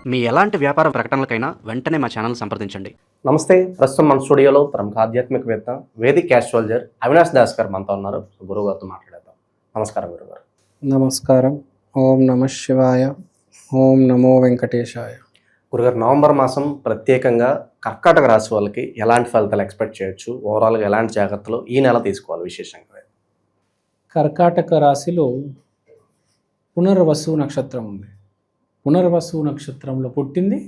మీ ఎలాంటి వ్యాపార ప్రకటనలకైనా వెంటనే మా ఛానల్ సంప్రదించండి. నమస్తే. ప్రస్తుతం మన స్టూడియోలో ప్రముఖ ఆధ్యాత్మికవేత్త వేదిక్ ఆస్ట్రాలజర్ అవినాష్ దాస్ గారు మనతో ఉన్నారు. గురువు గారితో మాట్లాడేద్దాం. నమస్కారం గురుగారు. నమస్కారం. ఓం నమ శివాయ. ఓం నమో వెంకటేశాయ. గురుగారు, నవంబర్ మాసం ప్రత్యేకంగా కర్కాటక రాశి వాళ్ళకి ఎలాంటి ఫలితాలు ఎక్స్పెక్ట్ చేయొచ్చు, ఓవరాల్గా ఎలాంటి జాగ్రత్తలు ఈ నెల తీసుకోవాలి విశేషంగా? కర్కాటక రాశిలో పునర్వసు నక్షత్రం ఉంది. పునర్వసు నక్షత్రంలో పుట్టింది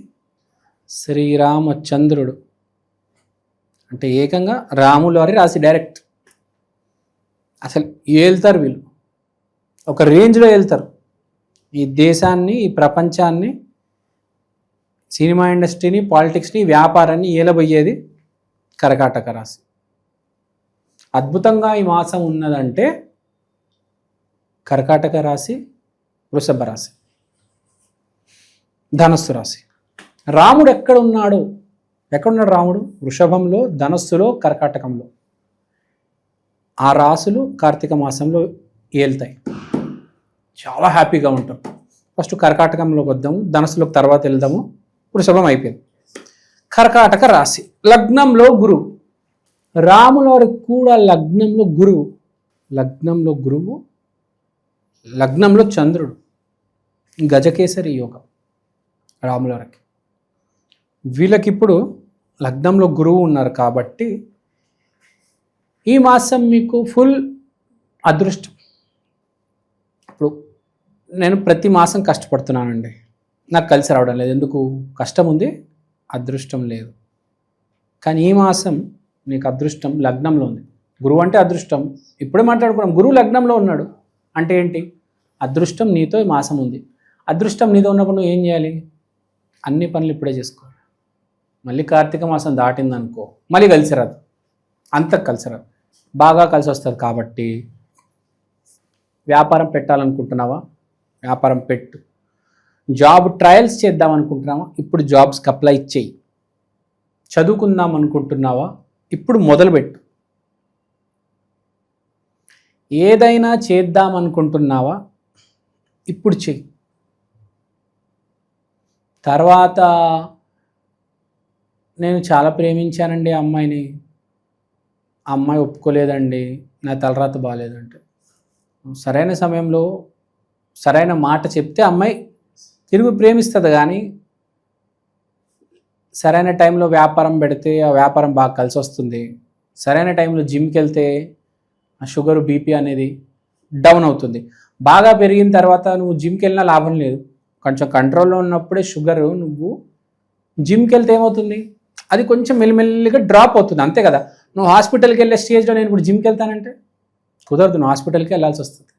శ్రీరామచంద్రుడు. అంటే ఏకంగా రాములు వారి రాశి డైరెక్ట్. అసలు ఏళ్తారు వీళ్ళు, ఒక రేంజ్లో వెళ్తారు. ఈ దేశాన్ని, ఈ ప్రపంచాన్ని, సినిమా ఇండస్ట్రీని, పాలిటిక్స్ని, వ్యాపారాన్ని ఏలబోయేది కర్కాటక రాశి. అద్భుతంగా ఈ మాసం ఉన్నదంటే కర్కాటక రాశి, వృషభ రాశి, ధనస్సు రాశి. రాముడు ఎక్కడున్నాడు? ఎక్కడున్నాడు రాముడు? వృషభంలో, ధనస్సులో, కర్కాటకంలో. ఆ రాశులు కార్తీక మాసంలో ఏల్తాయి. చాలా హ్యాపీగా ఉంటాం. ఫస్ట్ కర్కాటకంలోకి వద్దాము, ధనస్సులోకి తర్వాత వెళ్దాము. వృషభం అయిపోయింది. కర్కాటక రాశి లగ్నంలో గురువు. రాముల వారికి కూడా లగ్నంలో గురువు. లగ్నంలో గురువు, లగ్నంలో చంద్రుడు. గజకేసరి యోగం రాముల వారికి. వీళ్ళకి ఇప్పుడు లగ్నంలో గురువు ఉన్నారు కాబట్టి ఈ మాసం మీకు ఫుల్ అదృష్టం. ఇప్పుడు నేను ప్రతి మాసం కష్టపడుతున్నానండి, నాకు కలిసి రావడం లేదు. ఎందుకు? కష్టం ఉంది, అదృష్టం లేదు. కానీ ఈ మాసం నీకు అదృష్టం లగ్నంలో ఉంది. గురువు అంటే అదృష్టం. ఇప్పుడే మాట్లాడుకున్నాం, గురువు లగ్నంలో ఉన్నాడు అంటే ఏంటి? అదృష్టం నీతో ఈ మాసం ఉంది. అదృష్టం నీతో ఉన్నప్పుడు నువ్వు ఏం చేయాలి? అన్ని పనులు ఇప్పుడే చేసుకోవాలి. మళ్ళీ కార్తీక మాసం దాటిందనుకో మళ్ళీ కలిసి రాదు, అంత కలిసి రాదు. బాగా కలిసి వస్తుంది. కాబట్టి వ్యాపారం పెట్టాలనుకుంటున్నావా? వ్యాపారం పెట్టు. జాబ్ ట్రయల్స్ చేద్దాం అనుకుంటున్నావా? ఇప్పుడు జాబ్స్కి అప్లై చేయి. చదువుకుందాం అనుకుంటున్నావా? ఇప్పుడు మొదలుపెట్టు. ఏదైనా చేద్దాం అనుకుంటున్నావా? ఇప్పుడు చెయ్యి. తర్వాత నేను చాలా ప్రేమించానండి ఆ అమ్మాయిని, ఆ అమ్మాయి ఒప్పుకోలేదండి, నా తలరాత బాగాలేదంటే, సరైన సమయంలో సరైన మాట చెప్తే అమ్మాయి తిరిగి ప్రేమిస్తుంది. కానీ సరైన టైంలో వ్యాపారం పెడితే ఆ వ్యాపారం బాగా కలిసి వస్తుంది. సరైన టైంలో జిమ్కి వెళ్తే ఆ షుగర్, బీపీ అనేది డౌన్ అవుతుంది. బాగా పెరిగిన తర్వాత నువ్వు జిమ్కి వెళ్ళినా లాభం లేదు. కొంచెం కంట్రోల్లో ఉన్నప్పుడే షుగరు, నువ్వు జిమ్కి వెళ్తే ఏమవుతుంది? అది కొంచెం మెల్లిమెల్లిగా డ్రాప్ అవుతుంది, అంతే కదా. నువ్వు హాస్పిటల్కి వెళ్ళే స్టేజ్లో నేను ఇప్పుడు జిమ్కి వెళ్తానంటే కుదరదు, నువ్వు హాస్పిటల్కి వెళ్ళాల్సి వస్తుంది.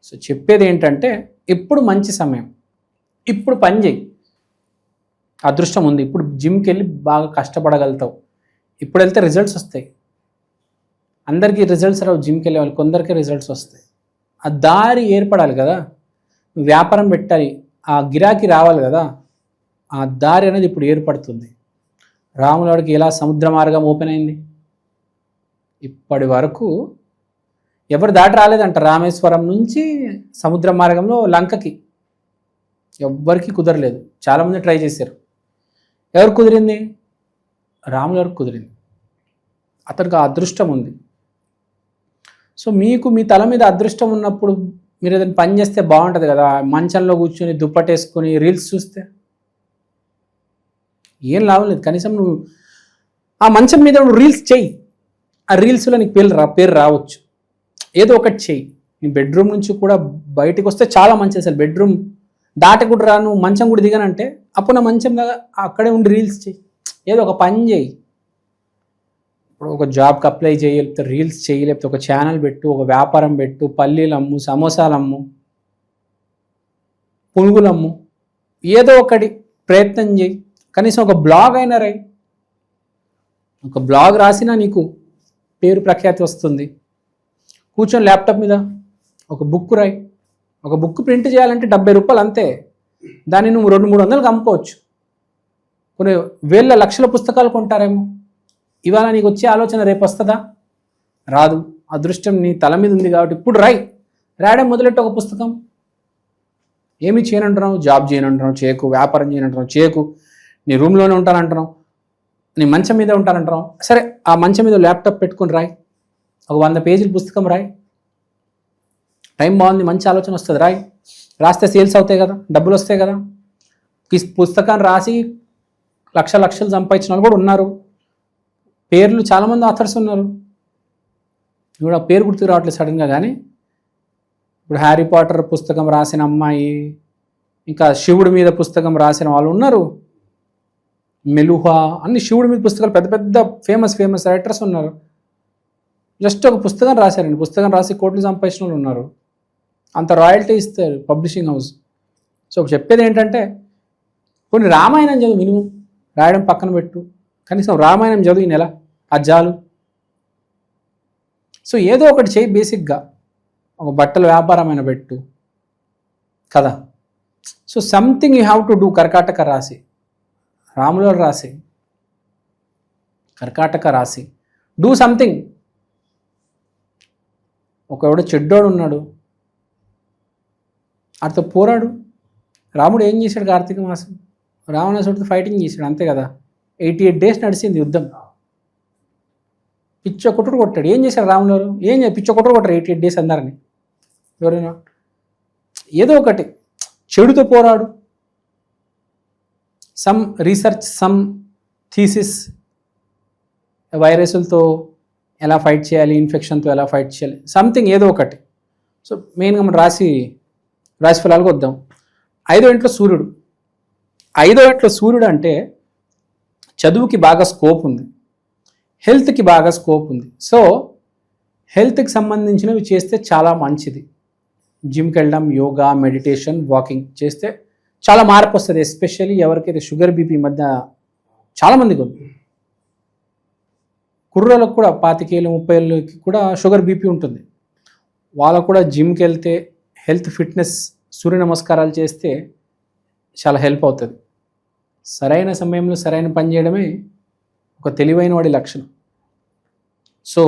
సో చెప్పేది ఏంటంటే ఇప్పుడు మంచి సమయం, ఇప్పుడు పని చేయి. అదృష్టం ఉంది. ఇప్పుడు జిమ్కి వెళ్ళి బాగా కష్టపడగలుగుతావు. ఇప్పుడు వెళ్తే రిజల్ట్స్ వస్తాయి. అందరికీ రిజల్ట్స్ రావు, జిమ్కి వెళ్ళే వాళ్ళు కొందరికే రిజల్ట్స్ వస్తాయి. ఆ దారి ఏర్పడాలి కదా, వ్యాపారం పెట్టాలి, ఆ గిరాకీ రావాలి కదా. ఆ దారి అనేది ఇప్పుడు ఏర్పడుతుంది. రాములవాడికి ఎలా సముద్ర మార్గం ఓపెన్ అయింది? ఇప్పటి వరకు ఎవరు దాటి రాలేదంట. రామేశ్వరం నుంచి సముద్ర మార్గంలో లంకకి ఎవ్వరికి కుదరలేదు. చాలామంది ట్రై చేశారు. ఎవరు కుదిరింది? రాముల వారికి కుదిరింది. అతనికి ఆ అదృష్టం ఉంది. సో మీకు మీ తల మీద అదృష్టం ఉన్నప్పుడు మీరు ఏదైనా పని చేస్తే బాగుంటుంది కదా. మంచంలో కూర్చొని దుప్పటేసుకొని రీల్స్ చూస్తే ఏం లాభం లేదు. కనీసం నువ్వు ఆ మంచం మీద నువ్వు రీల్స్ చెయ్యి. ఆ రీల్స్లో నీకు పేరు రావచ్చు. ఏదో ఒకటి చెయ్యి. నీ బెడ్రూమ్ నుంచి కూడా బయటకు వస్తే చాలా మంచిది. అసలు బెడ్రూమ్ దాటి కూడా రా, నువ్వు మంచం కూడా దిగానంటే అప్పుడు నా మంచం దాకా అక్కడే ఉండి రీల్స్ చెయ్యి. ఏదో ఒక పని చేయి. ఇప్పుడు ఒక జాబ్కి అప్లై చేయి, లేకపోతే రీల్స్ చేయి, లేకపోతే ఒక ఛానల్ పెట్టు, ఒక వ్యాపారం పెట్టు, పల్లీలు అమ్ము, సమోసాలు అమ్ము, పునుగులు అమ్ము, ఏదో ఒకటి ప్రయత్నం చేయి. కనీసం ఒక బ్లాగ్ అయినా రాయి. ఒక బ్లాగ్ రాసినా నీకు పేరు ప్రఖ్యాతి వస్తుంది. కూర్చొని ల్యాప్టాప్ మీద ఒక బుక్ రాయి. ఒక బుక్ ప్రింట్ చేయాలంటే 70 రూపాయలు అంతే. దాన్ని నువ్వు 200-300 అమ్ముకోవచ్చు. కొన్ని వేల లక్షల పుస్తకాలు కొంటారేమో. ఇవాళ నీకు వచ్చే ఆలోచన రేపు వస్తుందా? రాదు. అదృష్టం నీ తల మీద ఉంది కాబట్టి ఇప్పుడు రాయడం మొదలెట్టు. ఒక పుస్తకం ఏమి చేయనంటున్నావు? జాబ్ చేయనంటున్నావు, చేయకు. వ్యాపారం చేయనంటున్నావు, చేయకు. నీ రూమ్లోనే ఉంటానంటున్నావు, నీ మంచం మీద ఉంటానంటున్నావు. సరే, ఆ మంచం మీద ల్యాప్టాప్ పెట్టుకుని రాయి, ఒక 100 పేజీల పుస్తకం రాయి. టైం బాగుంది, మంచి ఆలోచన వస్తుంది, రాయి. రాస్తే సేల్స్ అవుతాయి కదా, డబ్బులు వస్తాయి కదా. ఈ పుస్తకాన్ని రాసి లక్షలు సంపాదించిన వాళ్ళు కూడా ఉన్నారు. పేర్లు చాలామంది ఆథర్స్ ఉన్నారు. ఇప్పుడు ఆ పేరు గుర్తుకు రావట్లేదు సడన్గా. కానీ ఇప్పుడు హ్యారీ పాటర్ పుస్తకం రాసిన అమ్మాయి, ఇంకా శివుడి మీద పుస్తకం రాసిన వాళ్ళు ఉన్నారు. మెలుహా, అన్ని శివుడి మీద పుస్తకాలు, పెద్ద పెద్ద ఫేమస్ రైటర్స్ ఉన్నారు. జస్ట్ ఒక పుస్తకం రాశారండి, పుస్తకం రాసి కోట్లు సంపాదించిన వాళ్ళు ఉన్నారు. అంత రాయల్టీ ఇస్తారు పబ్లిషింగ్ హౌస్. సో చెప్పేది ఏంటంటే, కొన్ని రామాయణం చదువు, మినిమం రాయడం పక్కన పెట్టు, కనీసం రామాయణం చదువు ఈ నెల, అజ్జాలు. సో ఏదో ఒకటి చేయి, బేసిక్గా ఒక బట్టల వ్యాపారమైన పెట్టు కదా. So something you have to do. కర్కాటక రాశి, రాముల రాశి, కర్కాటక రాశి, డూ సంథింగ్. ఒకడు చెడ్డోడు ఉన్నాడు, అతను పోరాడు. రాముడు ఏం చేశాడు? కార్తీక మాసం రావణాసుడితో ఫైటింగ్ చేశాడు, అంతే కదా. 88 days నడిచింది యుద్ధం. పిచ్చ కొట్టుడు కొట్టాడు. ఏం చేశారు రాములు? ఏం పిచ్చ కొట్టుడు కొట్టారు 88 days అందరిని. ఎవరైనా ఏదో ఒకటి చెడుతో పోరాడు. సమ్ రీసెర్చ్, సమ్ థీసిస్, వైరస్లతో ఎలా ఫైట్ చేయాలి, ఇన్ఫెక్షన్తో ఎలా ఫైట్ చేయాలి, సంథింగ్ ఏదో ఒకటి. సో మెయిన్గా మనం రాశి ఫలాలకు వద్దాం. 5వ ఇంట్లో సూర్యుడు. 5వ ఇంట్లో సూర్యుడు అంటే చదువుకి బాగా స్కోప్ ఉంది, హెల్త్కి బాగా స్కోప్ ఉంది. సో హెల్త్కి సంబంధించినవి చేస్తే చాలా మంచిది. జిమ్కి వెళ్ళడం, యోగా, మెడిటేషన్, వాకింగ్ చేస్తే చాలా మార్పు వస్తుంది. ఎస్పెషల్లీ ఎవరికైతే షుగర్ బీపీ మధ్య చాలామందికి ఉంది. కుర్రోళ్ళకు కూడా 25 ఏళ్ళు 30 ఏళ్ళకి కూడా షుగర్ బీపీ ఉంటుంది. వాళ్ళకు కూడా జిమ్కి వెళ్తే, హెల్త్ ఫిట్నెస్, సూర్య నమస్కారాలు చేస్తే చాలా హెల్ప్ అవుతుంది. సరైన సమయంలో సరైన పని చేయడమే ఒక తెలివైన వాడి లక్షణం. సో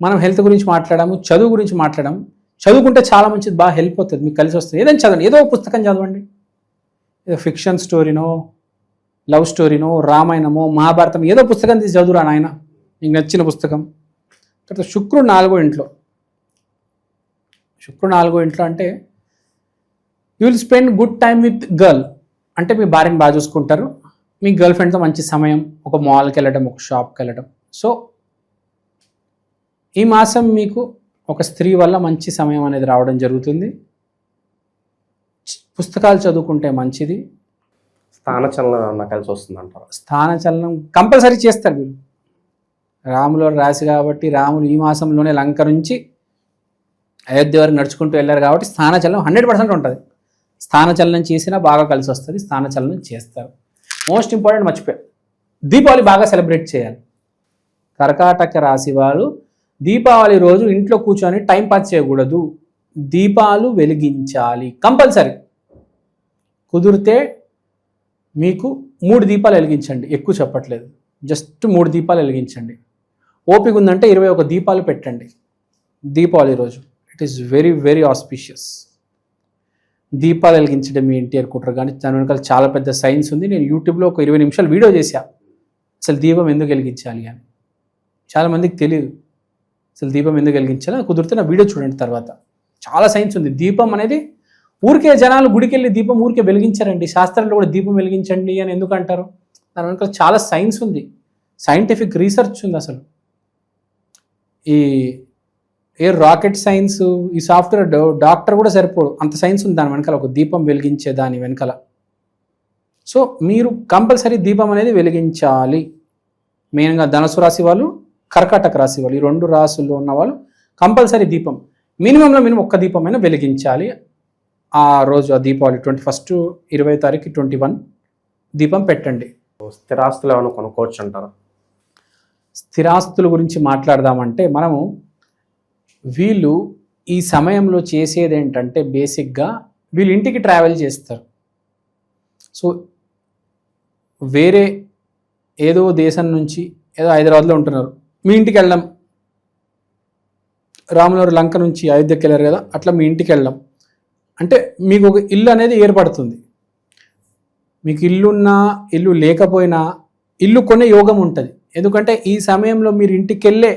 మనం హెల్త్ గురించి మాట్లాడాము, చదువు గురించి మాట్లాడాము. చదువుకుంటే చాలా మంచిది, బాగా హెల్ప్ అవుతుంది, మీకు కలిసి వస్తుంది. ఏదైనా చదవండి, ఏదో ఒక పుస్తకం చదవండి. ఏదో ఫిక్షన్ స్టోరీనో, లవ్ స్టోరీనో, రామాయణమో, మహాభారతం, ఏదో పుస్తకం తీసి చదువురా నాయన, నీకు నచ్చిన పుస్తకం. తర్వాత శుక్రుడు 4వ ఇంట్లో. శుక్రుడు 4వ ఇంట్లో అంటే you will spend good time with girl. అంటే మీ భార్యని బాగా చూసుకుంటారు, మీ గర్ల్ ఫ్రెండ్తో మంచి సమయం, ఒక మాల్కి వెళ్ళడం, ఒక షాప్కి వెళ్ళడం. సో ఈ మాసం మీకు ఒక స్త్రీ వల్ల మంచి సమయం అనేది రావడం జరుగుతుంది. పుస్తకాలు చదువుకుంటే మంచిది. స్థానచలనం ఏమన్నా కలిసి వస్తుంది అంటారు? స్థానచలనం కంపల్సరీ చేస్తారు మీరు. రాముల రాశి కాబట్టి, రాములు ఈ మాసంలోనే లంక నుంచి అయోధ్య వరకు నడుచుకుంటూ వెళ్ళారు కాబట్టి స్థానచలనం 100% ఉంటుంది. స్థానచలనం చేసినా బాగా కలిసి వస్తుంది, స్థానచలనం చేస్తారు. మోస్ట్ ఇంపార్టెంట్ మర్చిపోయారు, దీపావళి బాగా సెలబ్రేట్ చేయాలి. కర్కాటక రాశి వారు దీపావళి రోజు ఇంట్లో కూర్చొని టైం పాస్ చేయకూడదు, దీపాలు వెలిగించాలి కంపల్సరీ. కుదిరితే మీకు 3 దీపాలు వెలిగించండి, ఎక్కువ చెప్పట్లేదు, జస్ట్ 3 దీపాలు వెలిగించండి. ఓపిక ఉందంటే 21 దీపాలు పెట్టండి దీపావళి రోజు. It is very very auspicious. దీపాలు వెలిగించడం మీ ఇంటి అనుకుంటారు, కానీ దాని వెనకాల చాలా పెద్ద సైన్స్ ఉంది. నేను యూట్యూబ్లో ఒక 20 నిమిషాలు వీడియో చేశా, అసలు దీపం ఎందుకు వెలిగించాలి అని. చాలామందికి తెలియదు అసలు దీపం ఎందుకు వెలిగించాలి. కుదిరితే నా వీడియో చూడండి తర్వాత. చాలా సైన్స్ ఉంది. దీపం అనేది ఊరికే జనాలు గుడికి వెళ్ళి దీపం ఊరికే వెలిగించారండి. శాస్త్రంలో కూడా దీపం వెలిగించండి అని ఎందుకు అంటారు? దాని వెనకాల చాలా సైన్స్ ఉంది, సైంటిఫిక్ రీసెర్చ్ ఉంది. అసలు ఏ రాకెట్ సైన్స్, ఈ సాఫ్ట్వేర్ డాక్టర్ కూడా సరిపోడు, అంత సైన్స్ ఉంది దాని వెనకాల, ఒక దీపం వెలిగించే దాని వెనకాల. సో మీరు కంపల్సరీ దీపం అనేది వెలిగించాలి. మెయిన్గా ధనుసు రాశి వాళ్ళు, కర్కాటక రాశి వాళ్ళు, ఈ 2 రాశుల్లో ఉన్న వాళ్ళు కంపల్సరీ దీపం మినిమం 1 దీపమైనా వెలిగించాలి ఆ రోజు. ఆ దీపావళి 21, 20 తారీఖు, 21 దీపం పెట్టండి. స్థిరాస్తులు ఏమైనా కొనుక్కోవచ్చు అంటారా? స్థిరాస్తుల గురించి మాట్లాడదామంటే మనము వీళ్ళు ఈ సమయంలో చేసేది ఏంటంటే బేసిక్గా వీళ్ళు ఇంటికి ట్రావెల్ చేస్తారు. సో వేరే ఏదో దేశం నుంచి, ఏదో హైదరాబాద్లో ఉంటున్నారు, మీ ఇంటికి వెళ్ళడం, రాములవారి లంక నుంచి అయోధ్యకి వెళ్ళారు కదా, అట్లా మీ ఇంటికి వెళ్ళడం అంటే మీకు ఒక ఇల్లు అనేది ఏర్పడుతుంది. మీకు ఇల్లున్నా ఇల్లు లేకపోయినా ఇల్లు కొనే యోగం ఉంటుంది. ఎందుకంటే ఈ సమయంలో మీరు ఇంటికి వెళ్ళే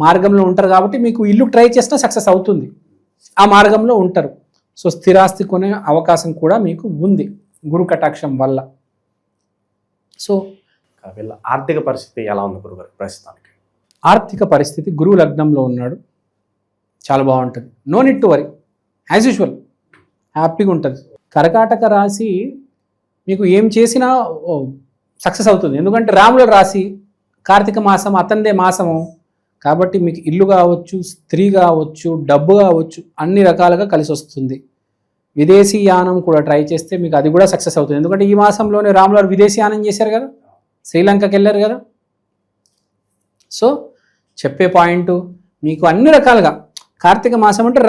మార్గంలో ఉంటారు కాబట్టి మీకు ఇల్లు ట్రై చేసినా సక్సెస్ అవుతుంది, ఆ మార్గంలో ఉంటారు. సో స్థిరాస్తి కొనే అవకాశం కూడా మీకు ఉంది గురు కటాక్షం వల్ల. సో వీళ్ళ ఆర్థిక పరిస్థితి ఎలా ఉంది గురుగారు ప్రస్తుతానికి? ఆర్థిక పరిస్థితి గురువు లగ్నంలో ఉన్నాడు, చాలా బాగుంటుంది. No need to worry, as usual హ్యాపీగా ఉంటుంది. కర్కాటక రాశి మీకు ఏం చేసినా సక్సెస్ అవుతుంది. ఎందుకంటే రాముల రాశి కార్తీక మాసం అతందే మాసము కాబట్టి మీకు ఇల్లు కావచ్చు, స్త్రీ కావచ్చు, డబ్బు కావచ్చు, అన్ని రకాలుగా కలిసి వస్తుంది. విదేశీ యానం కూడా ట్రై చేస్తే మీకు అది కూడా సక్సెస్ అవుతుంది. ఎందుకంటే ఈ మాసంలోనే రాముల విదేశీ యానం చేశారు కదా, శ్రీలంకకి వెళ్ళారు కదా. సో చెప్పే పాయింట్ మీకు అన్ని రకాలుగా కార్తీక మాసం అంటే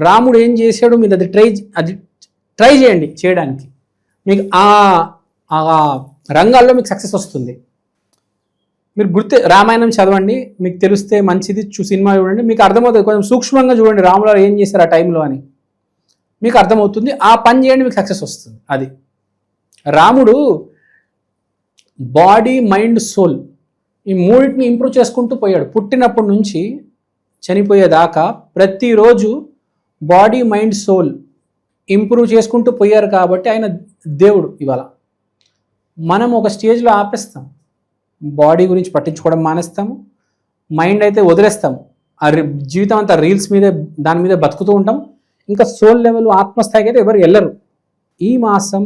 రాముడు ఏం చేశాడు మీరు అది ట్రై చేయండి చేయడానికి. మీకు ఆ రంగాల్లో మీకు సక్సెస్ వస్తుంది. మీరు రామాయణం చదవండి, మీకు తెలిస్తే మంచిది. సినిమా చూడండి, మీకు అర్థమవుతుంది. కొంచెం సూక్ష్మంగా చూడండి రాములు ఏం చేశారు ఆ టైంలో అని మీకు అర్థమవుతుంది. ఆ పని చేయండి, మీకు సక్సెస్ వస్తుంది. అది రాముడు బాడీ, మైండ్, సోల్ ఈ మూడింటిని ఇంప్రూవ్ చేసుకుంటూ పోయాడు. పుట్టినప్పటి నుంచి చనిపోయేదాకా ప్రతిరోజు బాడీ, మైండ్, సోల్ ఇంప్రూవ్ చేసుకుంటూ పోయారు కాబట్టి ఆయన దేవుడు. ఇవాళ మనం ఒక స్టేజ్లో ఆపేస్తాం, బాడీ గురించి పట్టించుకోవడం మానేస్తాము, మైండ్ అయితే వదిలేస్తాము. ఆ జీవితం అంతా రీల్స్ మీదే దాని మీదే బతుకుతూ ఉంటాం. ఇంకా సోల్ లెవెల్, ఆత్మస్థాయికి అయితే ఎవరు వెళ్ళరు. ఈ మాసం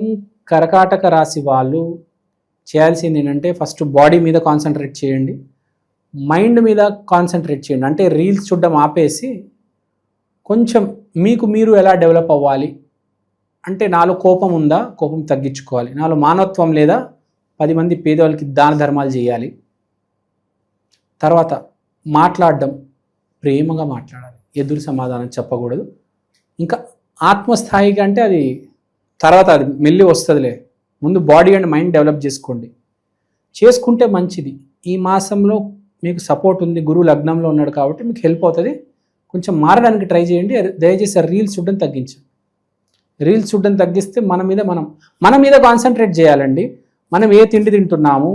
కర్కాటక రాశి వాళ్ళు చేయాల్సింది ఏంటంటే ఫస్ట్ బాడీ మీద కాన్సన్ట్రేట్ చేయండి, మైండ్ మీద కాన్సన్ట్రేట్ చేయండి. అంటే రీల్స్ చూడడం ఆపేసి కొంచెం మీకు మీరు ఎలా డెవలప్ అవ్వాలి అంటే, నాలో కోపం ఉందా, కోపం తగ్గించుకోవాలి. నాలో మానవత్వం లేదా, 10 మంది పేదవాళ్ళకి దాన ధర్మాలు చేయాలి. తర్వాత మాట్లాడడం, ప్రేమగా మాట్లాడాలి, ఎదురు సమాధానం చెప్పకూడదు. ఇంకా ఆత్మస్థాయిగా అంటే అది తర్వాత అది మెల్లి వస్తుందిలే, ముందు బాడీ అండ్ మైండ్ డెవలప్ చేసుకుంటే మంచిది. ఈ మాసంలో మీకు సపోర్ట్ ఉంది, గురువు లగ్నంలో ఉన్నాడు కాబట్టి మీకు హెల్ప్ అవుతుంది. కొంచెం మారడానికి ట్రై చేయండి. దయచేసి రీల్స్ చూడడం తగ్గించండి. రీల్స్ చూడడం తగ్గిస్తే మన మీద కాన్సన్ట్రేట్ చేయాలండి. మనం ఏ తిండి తింటున్నాము,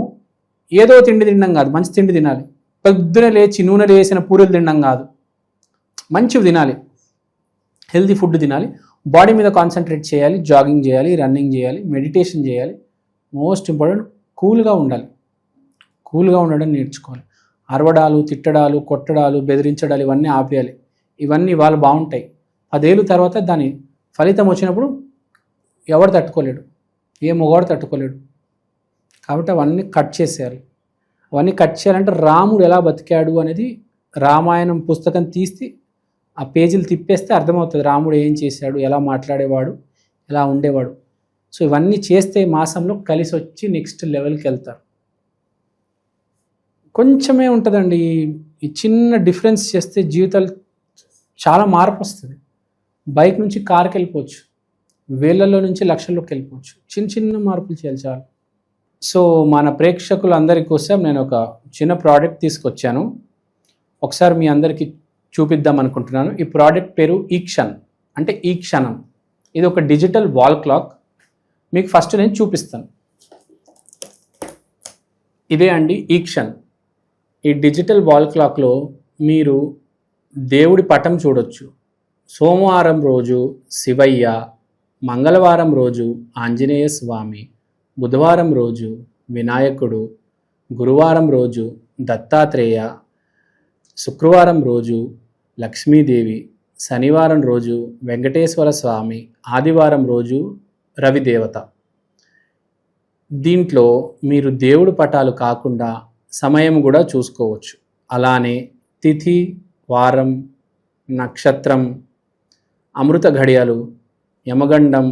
ఏదో తిండి తినడం కాదు, మంచి తిండి తినాలి. పొద్దున లేచి నూనెలు వేసిన పూరీలు తినడం కాదు, మంచివి తినాలి, హెల్తీ ఫుడ్ తినాలి. బాడీ మీద కాన్సన్ట్రేట్ చేయాలి, జాగింగ్ చేయాలి, రన్నింగ్ చేయాలి, మెడిటేషన్ చేయాలి. మోస్ట్ ఇంపార్టెంట్ కూల్గా ఉండాలి, కూల్గా ఉండడం నేర్చుకోవాలి. అరవడాలు, తిట్టడాలు, కొట్టడాలు, బెదిరించడాలు ఇవన్నీ ఆపేయాలి. ఇవన్నీ వాళ్ళు బాగుంటాయి. 10 ఏళ్ళ తర్వాత దాని ఫలితం వచ్చినప్పుడు ఎవడు తట్టుకోలేడు, ఏ మొగాడు తట్టుకోలేడు. కాబట్టి అవన్నీ కట్ చేసేయాలి. అవన్నీ కట్ చేయాలంటే రాముడు ఎలా బతికాడు అనేది రామాయణం పుస్తకం తీసి ఆ పేజీలు తిప్పేస్తే అర్థమవుతుంది. రాముడు ఏం చేశాడు, ఎలా మాట్లాడేవాడు, ఎలా ఉండేవాడు. సో ఇవన్నీ చేస్తే మాసంలో కలిసి వచ్చి నెక్స్ట్ లెవెల్కి వెళ్తారు. కొంచెమే ఉంటుందండి, ఈ చిన్న డిఫరెన్స్ చేస్తే జీవితాలు చాలా మార్పు వస్తుంది. బైక్ నుంచి కార్కి వెళ్ళిపోవచ్చు, వేలల్లో నుంచి లక్షల్లోకి వెళ్ళిపోవచ్చు. చిన్న మార్పులు చేయాలి చాలు. సో మన ప్రేక్షకులందరి కోసం నేను ఒక చిన్న ప్రోడక్ట్ తీసుకొచ్చాను, ఒకసారి మీ అందరికీ చూపిద్దాం అనుకుంటున్నాను. ఈ ప్రోడక్ట్ పేరు ఈక్షన్, అంటే ఈ క్షణం. ఇది ఒక డిజిటల్ వాల్ క్లాక్. మీకు ఫస్ట్ నేను చూపిస్తాను. ఇదే అండి ఈక్షన్. ఈ డిజిటల్ వాల్ క్లాక్లో మీరు దేవుడి పటం చూడొచ్చు. సోమవారం రోజు శివయ్య, మంగళవారం రోజు ఆంజనేయ స్వామి, బుధవారం రోజు వినాయకుడు, గురువారం రోజు దత్తాత్రేయ, శుక్రవారం రోజు లక్ష్మీదేవి, శనివారం రోజు వెంకటేశ్వర స్వామి, ఆదివారం రోజు రవిదేవత. దీంట్లో మీరు దేవుడి పటాలు కాకుండా సమయం కూడా చూసుకోవచ్చు. అలానే తిథి, వారం, నక్షత్రం, అమృత ఘడియలు, యమగండం,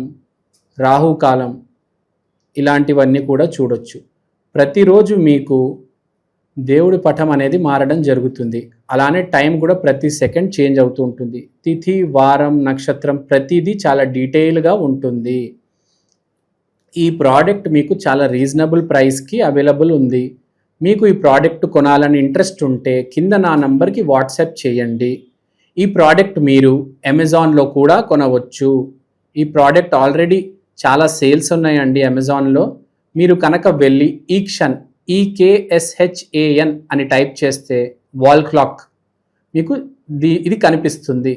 రాహుకాలం ఇలాంటివన్నీ కూడా చూడొచ్చు. ప్రతిరోజు మీకు దేవుడి పటం అనేది మారడం జరుగుతుంది. అలానే టైం కూడా ప్రతి సెకండ్ చేంజ్ అవుతూ ఉంటుంది. తిథి, వారం, నక్షత్రం ప్రతిదీ చాలా డీటెయిల్గా ఉంటుంది. ఈ ప్రోడక్ట్ మీకు చాలా రీజనబుల్ ప్రైస్కి అవైలబుల్ ఉంది. మీకు ఈ ప్రోడక్ట్ కొనాలని ఇంట్రెస్ట్ ఉంటే కింద నా నంబర్కి వాట్సాప్ చేయండి. ఈ ప్రోడక్ట్ మీరు అమెజాన్లో కూడా కొనవచ్చు. ఈ ప్రోడక్ట్ ఆల్రెడీ చాలా సేల్స్ ఉన్నాయండి అమెజాన్లో. మీరు కనుక వెళ్ళి ఈక్షన్ EKSHAN అని టైప్ చేస్తే వాల్ క్లాక్ మీకు ఇది కనిపిస్తుంది.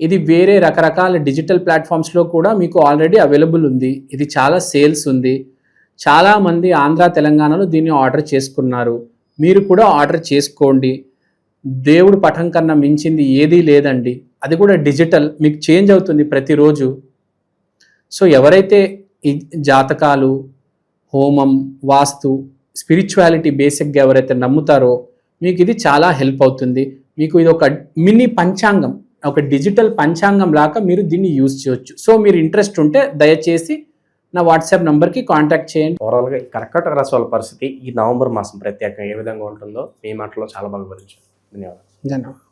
ఇది వేరే రకరకాల డిజిటల్ ప్లాట్ఫామ్స్లో కూడా మీకు ఆల్రెడీ అవైలబుల్ ఉంది. ఇది చాలా సేల్స్ ఉంది. చాలామంది ఆంధ్ర తెలంగాణలో దీన్ని ఆర్డర్ చేసుకున్నారు. మీరు కూడా ఆర్డర్ చేసుకోండి. దేవుడు పఠం కన్నా మించింది ఏదీ లేదండి. అది కూడా డిజిటల్, మీకు చేంజ్ అవుతుంది ప్రతిరోజు. సో ఎవరైతే ఈ జాతకాలు, హోమం, వాస్తు, స్పిరిచువాలిటీ బేసిక్గా ఎవరైతే నమ్ముతారో మీకు ఇది చాలా హెల్ప్ అవుతుంది. మీకు ఇది ఒక మినీ పంచాంగం, ఒక డిజిటల్ పంచాంగం లాగా మీరు దీన్ని యూజ్ చేయొచ్చు. సో మీరు ఇంట్రెస్ట్ ఉంటే దయచేసి నా వాట్సాప్ నంబర్కి కాంటాక్ట్ చేయండి. ఓవరాల్గా కర్కాటక రాశి వాళ్ళ పరిస్థితి ఈ నవంబర్ మాసం ప్రత్యేకంగా ఏ విధంగా ఉంటుందో మీ మాటలో చాలా బాగా వివరించారు. ధన్యవాదాలు. ధన్యవాదాలు.